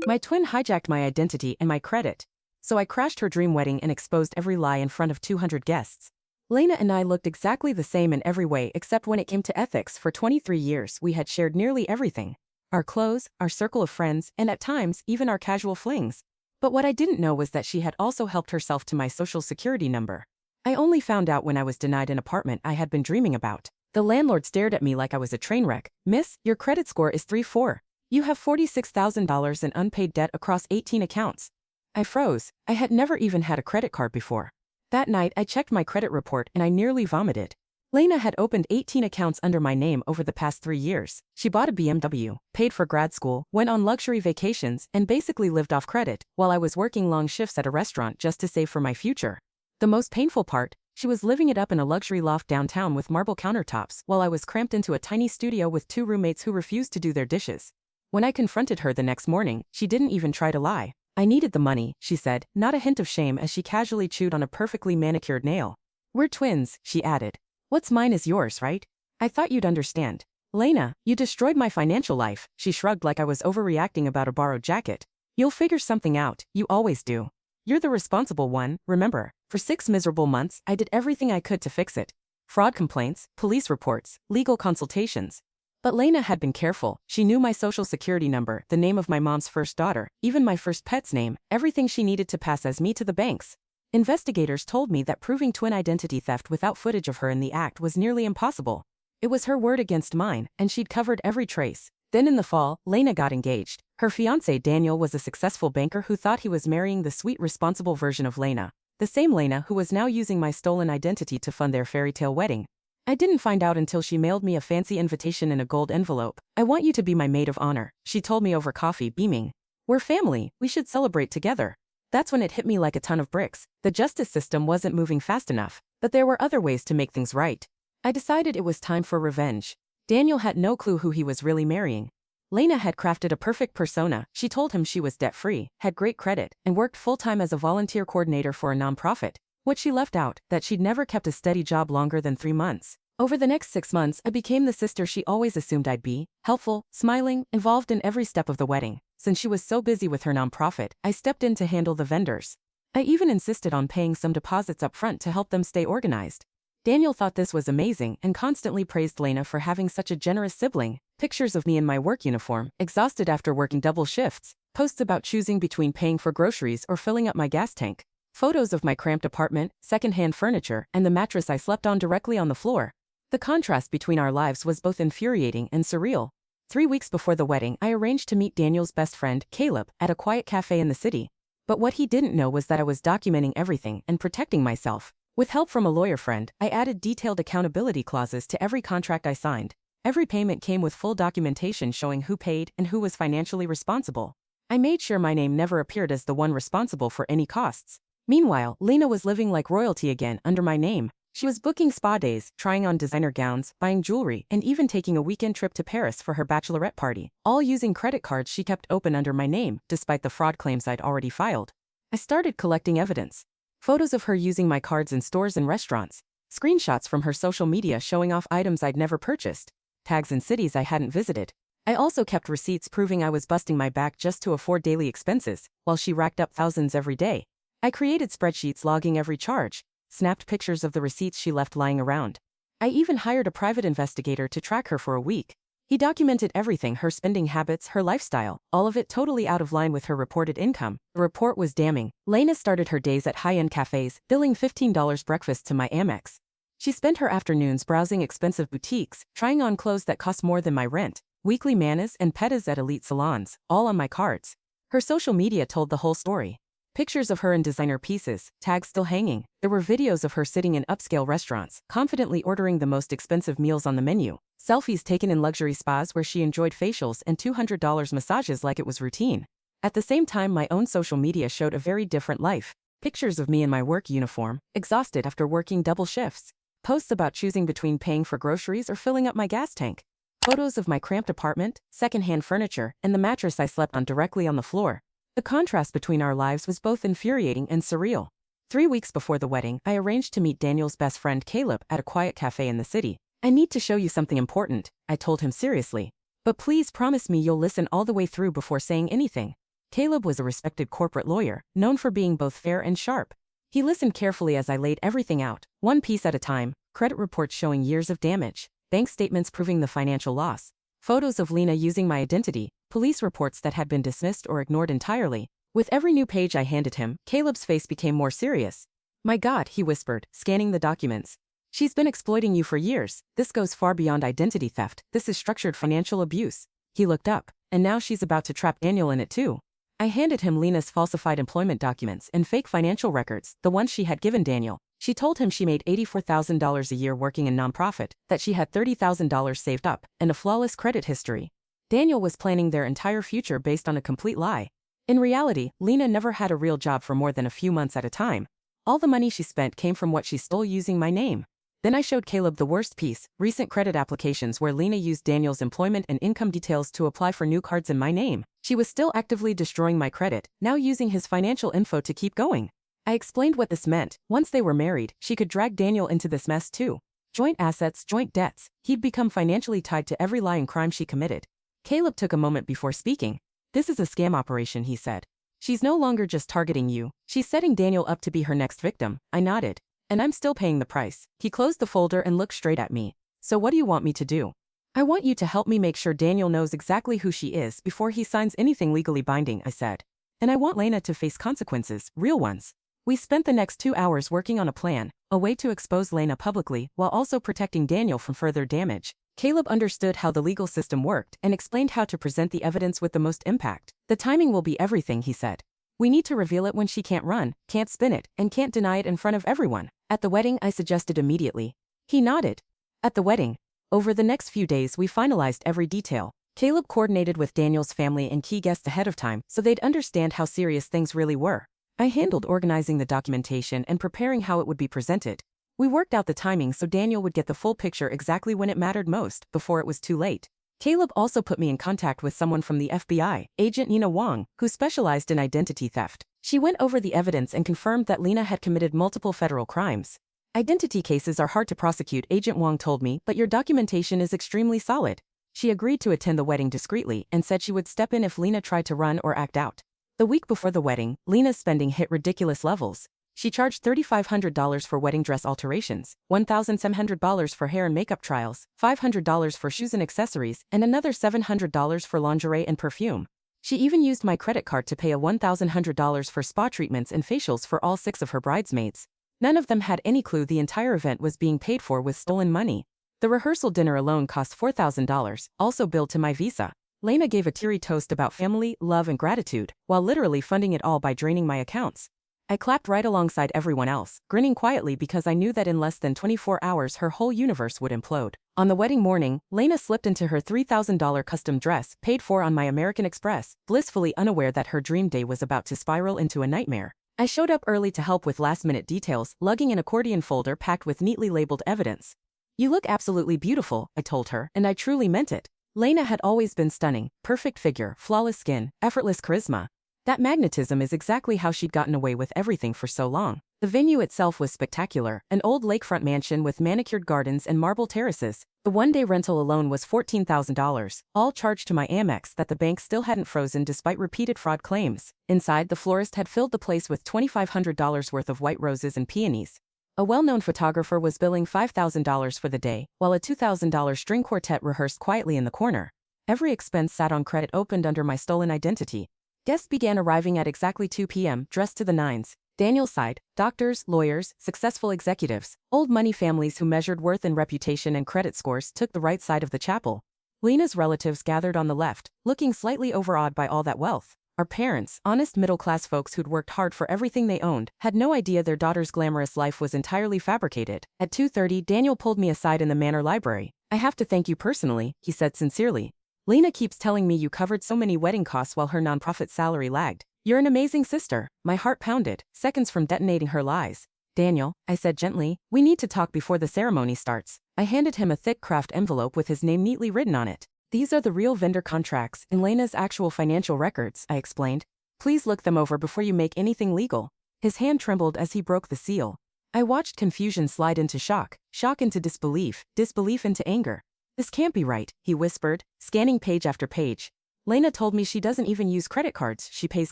My twin hijacked my identity and my credit. So I crashed her dream wedding and exposed every lie in front of 200 guests. Lena and I looked exactly the same in every way except when it came to ethics. For 23 years we had shared nearly everything. Our clothes, our circle of friends, and at times even our casual flings. But what I didn't know was that she had also helped herself to my social security number. I only found out when I was denied an apartment I had been dreaming about. The landlord stared at me like I was a train wreck. "Miss, your credit score is 3-4. You have $46,000 in unpaid debt across 18 accounts." I froze. I had never even had a credit card before. That night I checked my credit report and I nearly vomited. Lena had opened 18 accounts under my name over the past 3 years. She bought a BMW, paid for grad school, went on luxury vacations, and basically lived off credit, while I was working long shifts at a restaurant just to save for my future. The most painful part, she was living it up in a luxury loft downtown with marble countertops while I was cramped into a tiny studio with 2 roommates who refused to do their dishes. When I confronted her the next morning, she didn't even try to lie. "I needed the money," she said, not a hint of shame as she casually chewed on a perfectly manicured nail. "We're twins," she added. "What's mine is yours, right? I thought you'd understand." "Lena, you destroyed my financial life," she shrugged like I was overreacting about a borrowed jacket. "You'll figure something out, you always do. You're the responsible one, remember." For 6 miserable months, I did everything I could to fix it. Fraud complaints, police reports, legal consultations. But Lena had been careful. She knew my social security number, the name of my mom's first daughter, even my first pet's name, everything she needed to pass as me to the banks. Investigators told me that proving twin identity theft without footage of her in the act was nearly impossible. It was her word against mine, and she'd covered every trace. Then in the fall, Lena got engaged. Her fiancé Daniel was a successful banker who thought he was marrying the sweet, responsible version of Lena. The same Lena who was now using my stolen identity to fund their fairy tale wedding. I didn't find out until she mailed me a fancy invitation in a gold envelope. "I want you to be my maid of honor," she told me over coffee, beaming. "We're family, we should celebrate together." That's when it hit me like a ton of bricks. The justice system wasn't moving fast enough, but there were other ways to make things right. I decided it was time for revenge. Daniel had no clue who he was really marrying. Lena had crafted a perfect persona. She told him she was debt-free, had great credit, and worked full-time as a volunteer coordinator for a nonprofit. What she left out, that she'd never kept a steady job longer than 3 months. Over the next 6 months, I became the sister she always assumed I'd be, helpful, smiling, involved in every step of the wedding. Since she was so busy with her nonprofit, I stepped in to handle the vendors. I even insisted on paying some deposits up front to help them stay organized. Daniel thought this was amazing and constantly praised Lena for having such a generous sibling. Pictures of me in my work uniform, exhausted after working double shifts, posts about choosing between paying for groceries or filling up my gas tank, photos of my cramped apartment, secondhand furniture, and the mattress I slept on directly on the floor. The contrast between our lives was both infuriating and surreal. 3 weeks before the wedding, I arranged to meet Daniel's best friend, Caleb, at a quiet cafe in the city. But what he didn't know was that I was documenting everything and protecting myself. With help from a lawyer friend, I added detailed accountability clauses to every contract I signed. Every payment came with full documentation showing who paid and who was financially responsible. I made sure my name never appeared as the one responsible for any costs. Meanwhile, Lena was living like royalty again under my name. She was booking spa days, trying on designer gowns, buying jewelry, and even taking a weekend trip to Paris for her bachelorette party, all using credit cards she kept open under my name, despite the fraud claims I'd already filed. I started collecting evidence. Photos of her using my cards in stores and restaurants, screenshots from her social media showing off items I'd never purchased, tags in cities I hadn't visited. I also kept receipts proving I was busting my back just to afford daily expenses, while she racked up thousands every day. I created spreadsheets logging every charge, snapped pictures of the receipts she left lying around. I even hired a private investigator to track her for a week. He documented everything, her spending habits, her lifestyle, all of it totally out of line with her reported income. The report was damning. Lena started her days at high-end cafes, billing $15 breakfast to my Amex. She spent her afternoons browsing expensive boutiques, trying on clothes that cost more than my rent, weekly manas and pedis at elite salons, all on my cards. Her social media told the whole story. Pictures of her in designer pieces, tags still hanging. There were videos of her sitting in upscale restaurants, confidently ordering the most expensive meals on the menu. Selfies taken in luxury spas where she enjoyed facials and $200 massages like it was routine. At the same time, my own social media showed a very different life. Pictures of me in my work uniform, exhausted after working double shifts. Posts about choosing between paying for groceries or filling up my gas tank. Photos of my cramped apartment, secondhand furniture, and the mattress I slept on directly on the floor. The contrast between our lives was both infuriating and surreal. 3 weeks before the wedding, I arranged to meet Daniel's best friend Caleb at a quiet cafe in the city. "I need to show you something important," I told him seriously. "But please promise me you'll listen all the way through before saying anything." Caleb was a respected corporate lawyer, known for being both fair and sharp. He listened carefully as I laid everything out, one piece at a time: credit reports showing years of damage, bank statements proving the financial loss, photos of Lena using my identity, police reports that had been dismissed or ignored entirely. With every new page I handed him, Caleb's face became more serious. "My God," he whispered, scanning the documents. "She's been exploiting you for years. This goes far beyond identity theft. This is structured financial abuse." He looked up. "And now she's about to trap Daniel in it too." I handed him Lena's falsified employment documents and fake financial records, the ones she had given Daniel. She told him she made $84,000 a year working in nonprofit, that she had $30,000 saved up, and a flawless credit history. Daniel was planning their entire future based on a complete lie. In reality, Lena never had a real job for more than a few months at a time. All the money she spent came from what she stole using my name. Then I showed Caleb the worst piece: recent credit applications where Lena used Daniel's employment and income details to apply for new cards in my name. She was still actively destroying my credit, now using his financial info to keep going. I explained what this meant. Once they were married, she could drag Daniel into this mess too. Joint assets, joint debts. He'd become financially tied to every lie and crime she committed. Caleb took a moment before speaking. "This is a scam operation," he said. "She's no longer just targeting you. She's setting Daniel up to be her next victim." I nodded. "And I'm still paying the price." He closed the folder and looked straight at me. "So what do you want me to do?" "I want you to help me make sure Daniel knows exactly who she is before he signs anything legally binding," I said. "And I want Lena to face consequences, real ones." We spent the next 2 hours working on a plan, a way to expose Lena publicly while also protecting Daniel from further damage. Caleb understood how the legal system worked and explained how to present the evidence with the most impact. "The timing will be everything," he said. "We need to reveal it when she can't run, can't spin it, and can't deny it in front of everyone." "At the wedding," I suggested immediately. He nodded. "At the wedding." Over the next few days we finalized every detail. Caleb coordinated with Daniel's family and key guests ahead of time so they'd understand how serious things really were. I handled organizing the documentation and preparing how it would be presented. We worked out the timing so Daniel would get the full picture exactly when it mattered most, before it was too late. Caleb also put me in contact with someone from the FBI, Agent Nina Wong, who specialized in identity theft. She went over the evidence and confirmed that Lena had committed multiple federal crimes. "Identity cases are hard to prosecute," Agent Wong told me, "but your documentation is extremely solid." She agreed to attend the wedding discreetly and said she would step in if Lena tried to run or act out. The week before the wedding, Lena's spending hit ridiculous levels. She charged $3,500 for wedding dress alterations, $1,700 for hair and makeup trials, $500 for shoes and accessories, and another $700 for lingerie and perfume. She even used my credit card to pay a $1,100 for spa treatments and facials for all 6 of her bridesmaids. None of them had any clue the entire event was being paid for with stolen money. The rehearsal dinner alone cost $4,000, also billed to my Visa. Lena gave a teary toast about family, love, and gratitude, while literally funding it all by draining my accounts. I clapped right alongside everyone else, grinning quietly because I knew that in less than 24 hours her whole universe would implode. On the wedding morning, Lena slipped into her $3,000 custom dress, paid for on my American Express, blissfully unaware that her dream day was about to spiral into a nightmare. I showed up early to help with last-minute details, lugging an accordion folder packed with neatly labeled evidence. "You look absolutely beautiful," I told her, and I truly meant it. Lena had always been stunning: perfect figure, flawless skin, effortless charisma. That magnetism is exactly how she'd gotten away with everything for so long. The venue itself was spectacular, an old lakefront mansion with manicured gardens and marble terraces. The one-day rental alone was $14,000, all charged to my Amex that the bank still hadn't frozen despite repeated fraud claims. Inside, the florist had filled the place with $2,500 worth of white roses and peonies. A well-known photographer was billing $5,000 for the day, while a $2,000 string quartet rehearsed quietly in the corner. Every expense sat on credit opened under my stolen identity. Guests began arriving at exactly 2 p.m., dressed to the nines. Daniel's side: doctors, lawyers, successful executives, old money families who measured worth in reputation and credit scores took the right side of the chapel. Lena's relatives gathered on the left, looking slightly overawed by all that wealth. Our parents, honest middle-class folks who'd worked hard for everything they owned, had no idea their daughter's glamorous life was entirely fabricated. At 2:30, Daniel pulled me aside in the Manor Library. "I have to thank you personally," he said sincerely. "Lena keeps telling me you covered so many wedding costs while her nonprofit salary lagged. You're an amazing sister." My heart pounded, seconds from detonating her lies. "Daniel," I said gently, "we need to talk before the ceremony starts." I handed him a thick craft envelope with his name neatly written on it. "These are the real vendor contracts and Lena's actual financial records," I explained. "Please look them over before you make anything legal." His hand trembled as he broke the seal. I watched confusion slide into shock, shock into disbelief, disbelief into anger. "This can't be right," he whispered, scanning page after page. Lena told me she doesn't even use credit cards, she pays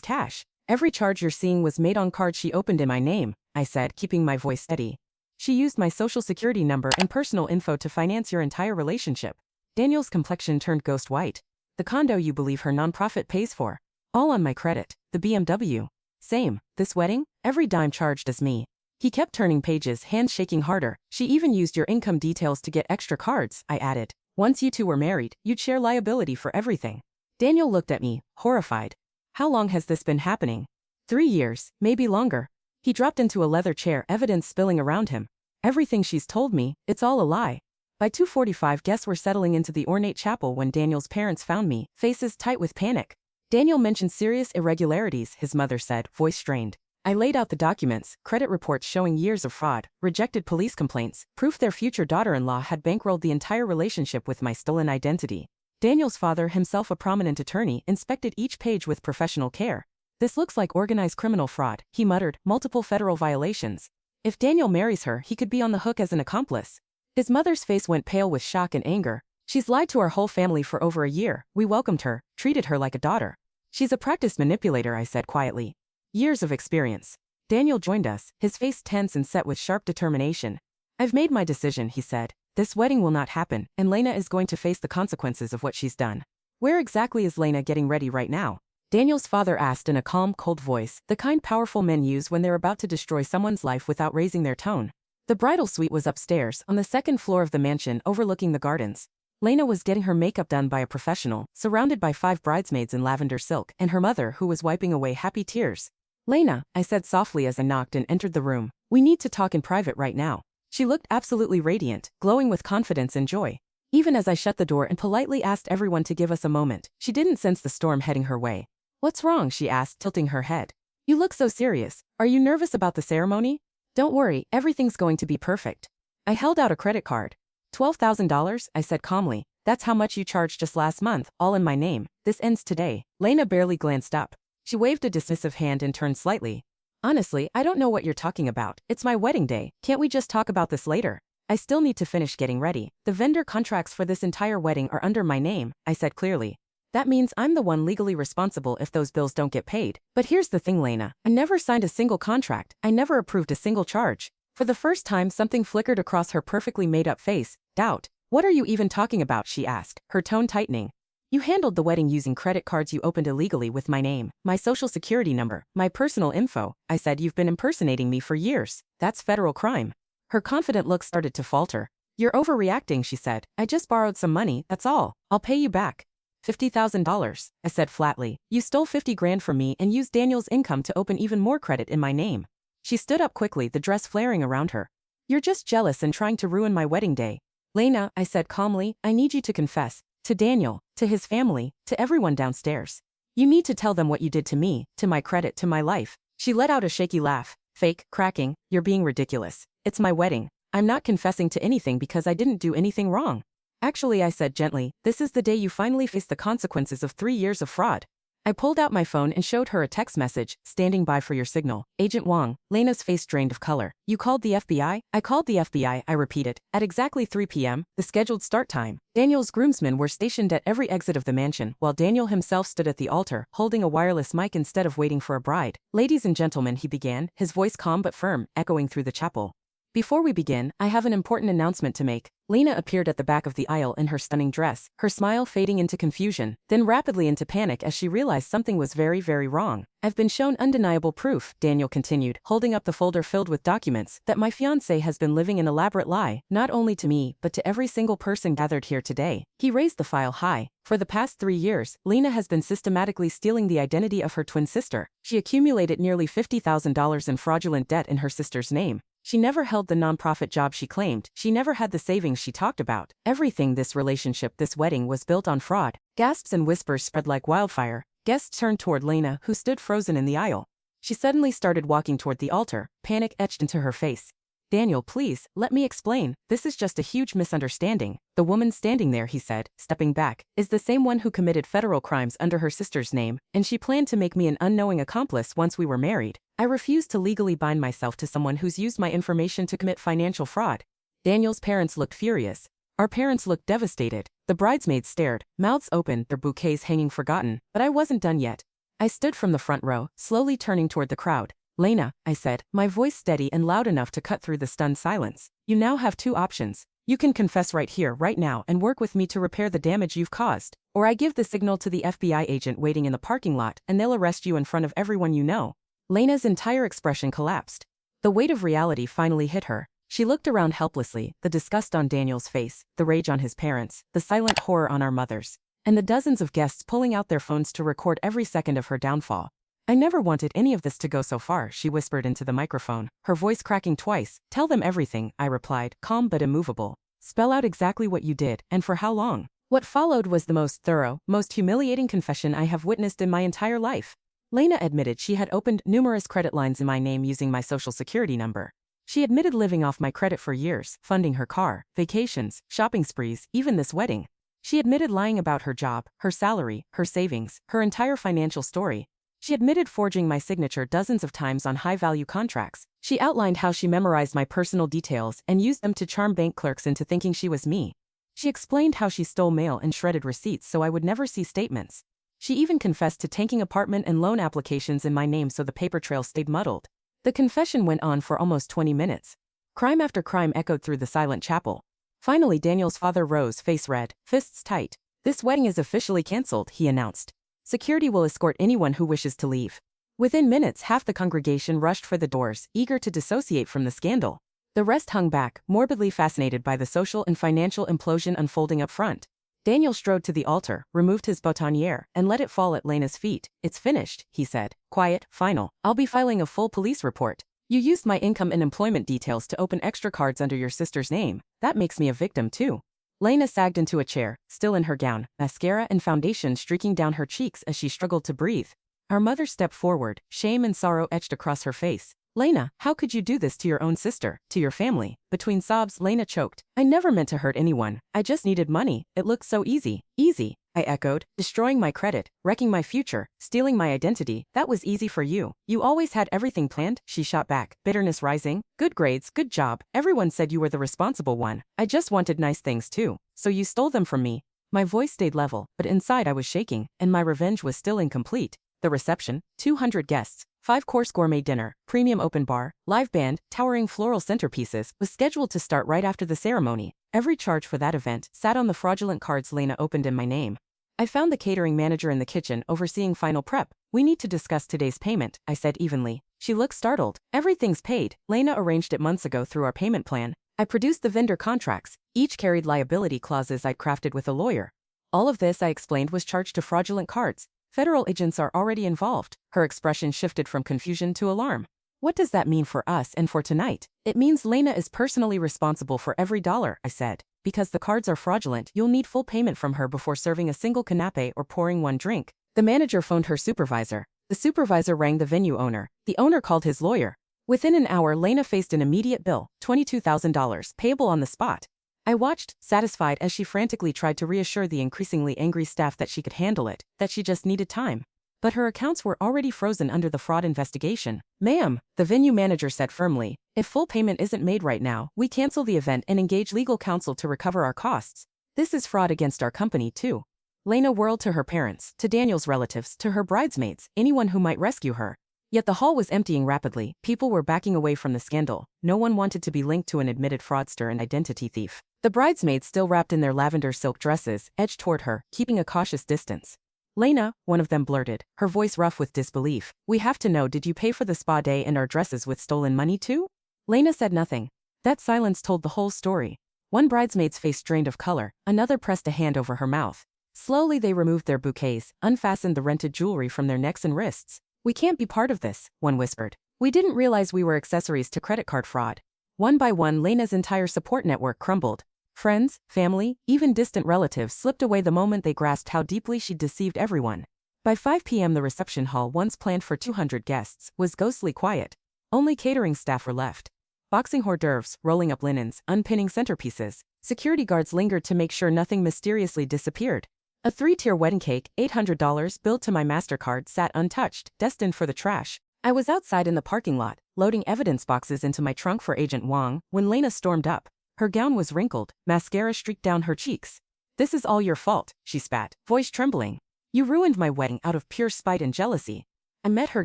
cash. Every charge you're seeing was made on cards she opened in my name, I said, keeping my voice steady. She used my social security number and personal info to finance your entire relationship. Daniel's complexion turned ghost white. The condo you believe her nonprofit pays for. All on my credit. The BMW. Same. This wedding? Every dime charged as me. He kept turning pages, hands shaking harder. She even used your income details to get extra cards, I added. Once you two were married, you'd share liability for everything. Daniel looked at me, horrified. How long has this been happening? 3 years, maybe longer. He dropped into a leather chair, evidence spilling around him. Everything she's told me, it's all a lie. By 2:45, guests were settling into the ornate chapel when Daniel's parents found me, faces tight with panic. Daniel mentioned serious irregularities, his mother said, voice strained. I laid out the documents, credit reports showing years of fraud, rejected police complaints, proof their future daughter-in-law had bankrolled the entire relationship with my stolen identity. Daniel's father, himself a prominent attorney, inspected each page with professional care. This looks like organized criminal fraud, he muttered, multiple federal violations. If Daniel marries her, he could be on the hook as an accomplice. His mother's face went pale with shock and anger. She's lied to our whole family for over a year. We welcomed her, treated her like a daughter. She's a practiced manipulator, I said quietly. Years of experience. Daniel joined us, his face tense and set with sharp determination. I've made my decision, he said. This wedding will not happen, and Lena is going to face the consequences of what she's done. Where exactly is Lena getting ready right now? Daniel's father asked in a calm, cold voice, the kind powerful men use when they're about to destroy someone's life without raising their tone. The bridal suite was upstairs, on the second floor of the mansion overlooking the gardens. Lena was getting her makeup done by a professional, surrounded by 5 bridesmaids in lavender silk, and her mother who was wiping away happy tears. Lena, I said softly as I knocked and entered the room. We need to talk in private right now. She looked absolutely radiant, glowing with confidence and joy. Even as I shut the door and politely asked everyone to give us a moment, she didn't sense the storm heading her way. What's wrong? She asked, tilting her head. You look so serious. Are you nervous about the ceremony? Don't worry, everything's going to be perfect. I held out a credit card. $12,000, I said calmly. That's how much you charged just last month, all in my name. This ends today. Lena barely glanced up. She waved a dismissive hand and turned slightly. Honestly, I don't know what you're talking about. It's my wedding day. Can't we just talk about this later? I still need to finish getting ready. The vendor contracts for this entire wedding are under my name, I said clearly. That means I'm the one legally responsible if those bills don't get paid. But here's the thing, Lena. I never signed a single contract. I never approved a single charge. For the first time, something flickered across her perfectly made-up face. Doubt. What are you even talking about? She asked, her tone tightening. You handled the wedding using credit cards you opened illegally with my name, my social security number, my personal info. I said you've been impersonating me for years. That's federal crime. Her confident look started to falter. You're overreacting, she said. I just borrowed some money, that's all. I'll pay you back. $50,000, I said flatly. You stole 50 grand from me and used Daniel's income to open even more credit in my name. She stood up quickly, the dress flaring around her. You're just jealous and trying to ruin my wedding day. Lena, I said calmly, I need you to confess. To Daniel, to his family, to everyone downstairs. You need to tell them what you did to me, to my credit, to my life. She let out a shaky laugh. Fake, cracking, you're being ridiculous. It's my wedding. I'm not confessing to anything because I didn't do anything wrong. Actually, I said gently, this is the day you finally face the consequences of 3 years of fraud. I pulled out my phone and showed her a text message, standing by for your signal. Agent Wong. Lena's face drained of color. You called the FBI? I called the FBI, I repeated. At exactly 3 p.m., the scheduled start time. Daniel's groomsmen were stationed at every exit of the mansion, while Daniel himself stood at the altar, holding a wireless mic instead of waiting for a bride. Ladies and gentlemen, he began, his voice calm but firm, echoing through the chapel. Before we begin, I have an important announcement to make. Lena appeared at the back of the aisle in her stunning dress, her smile fading into confusion, then rapidly into panic as she realized something was very, very wrong. I've been shown undeniable proof, Daniel continued, holding up the folder filled with documents, that my fiancé has been living an elaborate lie, not only to me, but to every single person gathered here today. He raised the file high. For the past 3 years, Lena has been systematically stealing the identity of her twin sister. She accumulated nearly $50,000 in fraudulent debt in her sister's name. She never held the nonprofit job she claimed. She never had the savings she talked about. Everything, this relationship, this wedding, was built on fraud. Gasps and whispers spread like wildfire. Guests turned toward Lena, who stood frozen in the aisle. She suddenly started walking toward the altar, panic etched into her face. Daniel, please, let me explain. This is just a huge misunderstanding. The woman standing there, he said, stepping back, is the same one who committed federal crimes under her sister's name, and she planned to make me an unknowing accomplice once we were married. I refuse to legally bind myself to someone who's used my information to commit financial fraud. Daniel's parents looked furious. Our parents looked devastated. The bridesmaids stared, mouths open, their bouquets hanging forgotten, but I wasn't done yet. I stood from the front row, slowly turning toward the crowd. Lena, I said, my voice steady and loud enough to cut through the stunned silence. You now have two options. You can confess right here, right now, and work with me to repair the damage you've caused. Or I give the signal to the FBI agent waiting in the parking lot, and they'll arrest you in front of everyone you know. Lena's entire expression collapsed. The weight of reality finally hit her. She looked around helplessly, the disgust on Daniel's face, the rage on his parents, the silent horror on our mothers, and the dozens of guests pulling out their phones to record every second of her downfall. I never wanted any of this to go so far, she whispered into the microphone, her voice cracking twice. Tell them everything, I replied, calm but immovable. Spell out exactly what you did, and for how long. What followed was the most thorough, most humiliating confession I have witnessed in my entire life. Lena admitted she had opened numerous credit lines in my name using my social security number. She admitted living off my credit for years, funding her car, vacations, shopping sprees, even this wedding. She admitted lying about her job, her salary, her savings, her entire financial story. She admitted forging my signature dozens of times on high-value contracts. She outlined how she memorized my personal details and used them to charm bank clerks into thinking she was me. She explained how she stole mail and shredded receipts so I would never see statements. She even confessed to tanking apartment and loan applications in my name so the paper trail stayed muddled. The confession went on for almost 20 minutes. Crime after crime echoed through the silent chapel. Finally, Daniel's father rose, face red, fists tight. This wedding is officially canceled, he announced. Security will escort anyone who wishes to leave. Within minutes, half the congregation rushed for the doors, eager to dissociate from the scandal. The rest hung back, morbidly fascinated by the social and financial implosion unfolding up front. Daniel strode to the altar, removed his boutonniere, and let it fall at Lena's feet. It's finished, he said. Quiet, final. I'll be filing a full police report. You used my income and employment details to open extra cards under your sister's name. That makes me a victim too. Lena sagged into a chair, still in her gown, mascara and foundation streaking down her cheeks as she struggled to breathe. Our mother stepped forward, shame and sorrow etched across her face. Lena, how could you do this to your own sister, to your family? Between sobs, Lena choked. I never meant to hurt anyone. I just needed money. It looked so easy. Easy, I echoed, destroying my credit, wrecking my future, stealing my identity. That was easy for you. You always had everything planned, she shot back, bitterness rising. Good grades, good job. Everyone said you were the responsible one. I just wanted nice things too. So you stole them from me. My voice stayed level, but inside I was shaking, and my revenge was still incomplete. The reception, 200 guests, 5-course gourmet dinner, premium open bar, live band, towering floral centerpieces, was scheduled to start right after the ceremony. Every charge for that event sat on the fraudulent cards Lena opened in my name. I found the catering manager in the kitchen overseeing final prep. We need to discuss today's payment, I said evenly. She looked startled. Everything's paid. Lena arranged it months ago through our payment plan. I produced the vendor contracts. Each carried liability clauses I'd crafted with a lawyer. All of this, I explained, was charged to fraudulent cards. Federal agents are already involved. Her expression shifted from confusion to alarm. What does that mean for us and for tonight? It means Lena is personally responsible for every dollar, I said. Because the cards are fraudulent, you'll need full payment from her before serving a single canapé or pouring one drink. The manager phoned her supervisor. The supervisor rang the venue owner. The owner called his lawyer. Within an hour, Lena faced an immediate bill, $22,000, payable on the spot. I watched, satisfied, as she frantically tried to reassure the increasingly angry staff that she could handle it, that she just needed time. But her accounts were already frozen under the fraud investigation. Ma'am, the venue manager said firmly, if full payment isn't made right now, we cancel the event and engage legal counsel to recover our costs. This is fraud against our company, too. Lena whirled to her parents, to Daniel's relatives, to her bridesmaids, anyone who might rescue her. Yet the hall was emptying rapidly. People were backing away from the scandal. No one wanted to be linked to an admitted fraudster and identity thief. The bridesmaids, still wrapped in their lavender silk dresses, edged toward her, keeping a cautious distance. Lena, one of them blurted, her voice rough with disbelief. We have to know, did you pay for the spa day and our dresses with stolen money too? Lena said nothing. That silence told the whole story. One bridesmaid's face drained of color, another pressed a hand over her mouth. Slowly they removed their bouquets, unfastened the rented jewelry from their necks and wrists. We can't be part of this, one whispered. We didn't realize we were accessories to credit card fraud. One by one, Lena's entire support network crumbled. Friends, family, even distant relatives slipped away the moment they grasped how deeply she'd deceived everyone. By 5 p.m. the reception hall, once planned for 200 guests, was ghostly quiet. Only catering staff were left. Boxing hors d'oeuvres, rolling up linens, unpinning centerpieces. Security guards lingered to make sure nothing mysteriously disappeared. A 3-tier wedding cake, $800, billed to my MasterCard, sat untouched, destined for the trash. I was outside in the parking lot, loading evidence boxes into my trunk for Agent Wong, when Lena stormed up. Her gown was wrinkled, mascara streaked down her cheeks. "This is all your fault," she spat, voice trembling. "You ruined my wedding out of pure spite and jealousy." I met her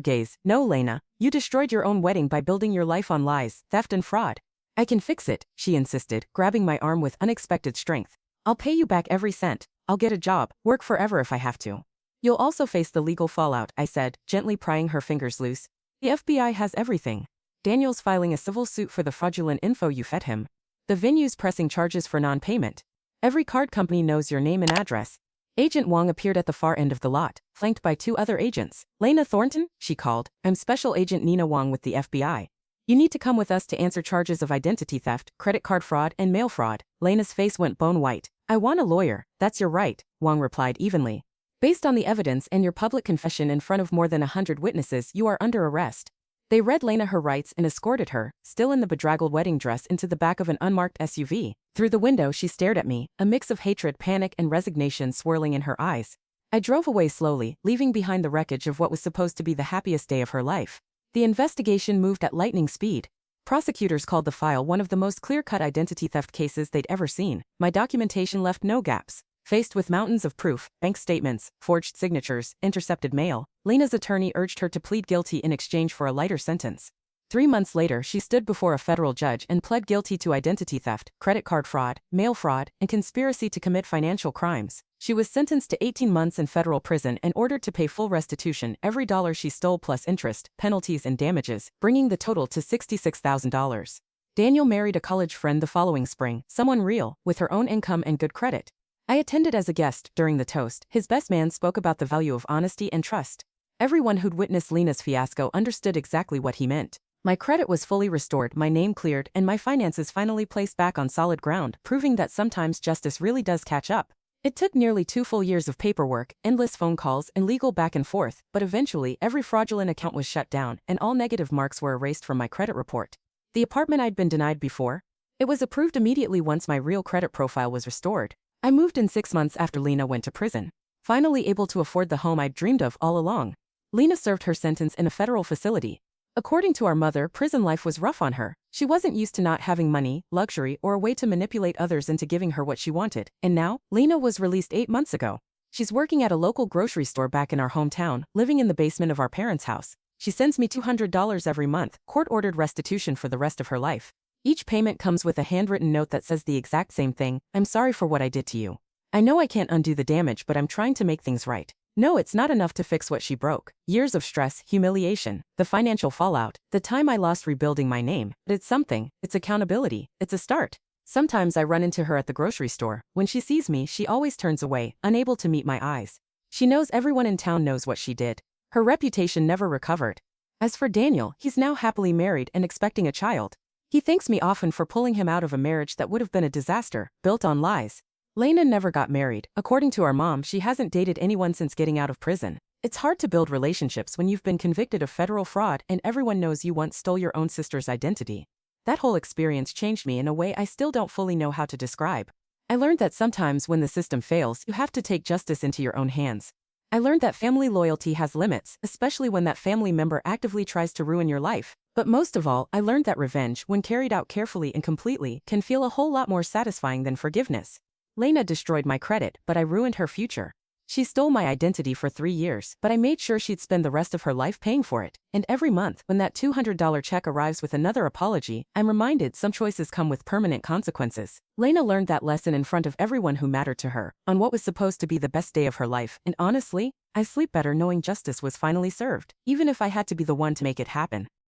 gaze. "No, Lena, you destroyed your own wedding by building your life on lies, theft and fraud." "I can fix it," she insisted, grabbing my arm with unexpected strength. "I'll pay you back every cent. I'll get a job, work forever if I have to." "You'll also face the legal fallout," I said, gently prying her fingers loose. "The FBI has everything. Daniel's filing a civil suit for the fraudulent info you fed him. The venue's pressing charges for non-payment. Every card company knows your name and address." Agent Wong appeared at the far end of the lot, flanked by 2 other agents. "Lena Thornton," she called. "I'm Special Agent Nina Wong with the FBI. You need to come with us to answer charges of identity theft, credit card fraud, and mail fraud." Lena's face went bone white. "I want a lawyer." "That's your right," Wong replied evenly. "Based on the evidence and your public confession in front of more than 100 witnesses, you are under arrest." They read Lena her rights and escorted her, still in the bedraggled wedding dress, into the back of an unmarked SUV. Through the window she stared at me, a mix of hatred, panic, and resignation swirling in her eyes. I drove away slowly, leaving behind the wreckage of what was supposed to be the happiest day of her life. The investigation moved at lightning speed. Prosecutors called the file one of the most clear-cut identity theft cases they'd ever seen. My documentation left no gaps. Faced with mountains of proof, bank statements, forged signatures, intercepted mail, Lena's attorney urged her to plead guilty in exchange for a lighter sentence. 3 months later, she stood before a federal judge and pled guilty to identity theft, credit card fraud, mail fraud, and conspiracy to commit financial crimes. She was sentenced to 18 months in federal prison and ordered to pay full restitution, every dollar she stole plus interest, penalties, and damages, bringing the total to $66,000. Daniel married a college friend the following spring, someone real, with her own income and good credit. I attended as a guest. During the toast, his best man spoke about the value of honesty and trust. Everyone who'd witnessed Lena's fiasco understood exactly what he meant. My credit was fully restored, my name cleared, and my finances finally placed back on solid ground, proving that sometimes justice really does catch up. It took nearly 2 full years of paperwork, endless phone calls, and legal back and forth, but eventually every fraudulent account was shut down, and all negative marks were erased from my credit report. The apartment I'd been denied before? It was approved immediately once my real credit profile was restored. I moved in 6 months after Lena went to prison. Finally able to afford the home I'd dreamed of all along. Lena served her sentence in a federal facility. According to our mother, prison life was rough on her. She wasn't used to not having money, luxury, or a way to manipulate others into giving her what she wanted. And now, Lena was released 8 months ago. She's working at a local grocery store back in our hometown, living in the basement of our parents' house. She sends me $200 every month, court-ordered restitution for the rest of her life. Each payment comes with a handwritten note that says the exact same thing: "I'm sorry for what I did to you. I know I can't undo the damage, but I'm trying to make things right." No, it's not enough to fix what she broke. Years of stress, humiliation, the financial fallout, the time I lost rebuilding my name. But it's something. It's accountability. It's a start. Sometimes I run into her at the grocery store. When she sees me, she always turns away, unable to meet my eyes. She knows everyone in town knows what she did. Her reputation never recovered. As for Daniel, he's now happily married and expecting a child. He thanks me often for pulling him out of a marriage that would have been a disaster, built on lies. Lena never got married. According to our mom, she hasn't dated anyone since getting out of prison. It's hard to build relationships when you've been convicted of federal fraud and everyone knows you once stole your own sister's identity. That whole experience changed me in a way I still don't fully know how to describe. I learned that sometimes when the system fails, you have to take justice into your own hands. I learned that family loyalty has limits, especially when that family member actively tries to ruin your life. But most of all, I learned that revenge, when carried out carefully and completely, can feel a whole lot more satisfying than forgiveness. Lena destroyed my credit, but I ruined her future. She stole my identity for 3 years, but I made sure she'd spend the rest of her life paying for it. And every month, when that $200 check arrives with another apology, I'm reminded some choices come with permanent consequences. Lena learned that lesson in front of everyone who mattered to her, on what was supposed to be the best day of her life, and honestly, I sleep better knowing justice was finally served, even if I had to be the one to make it happen.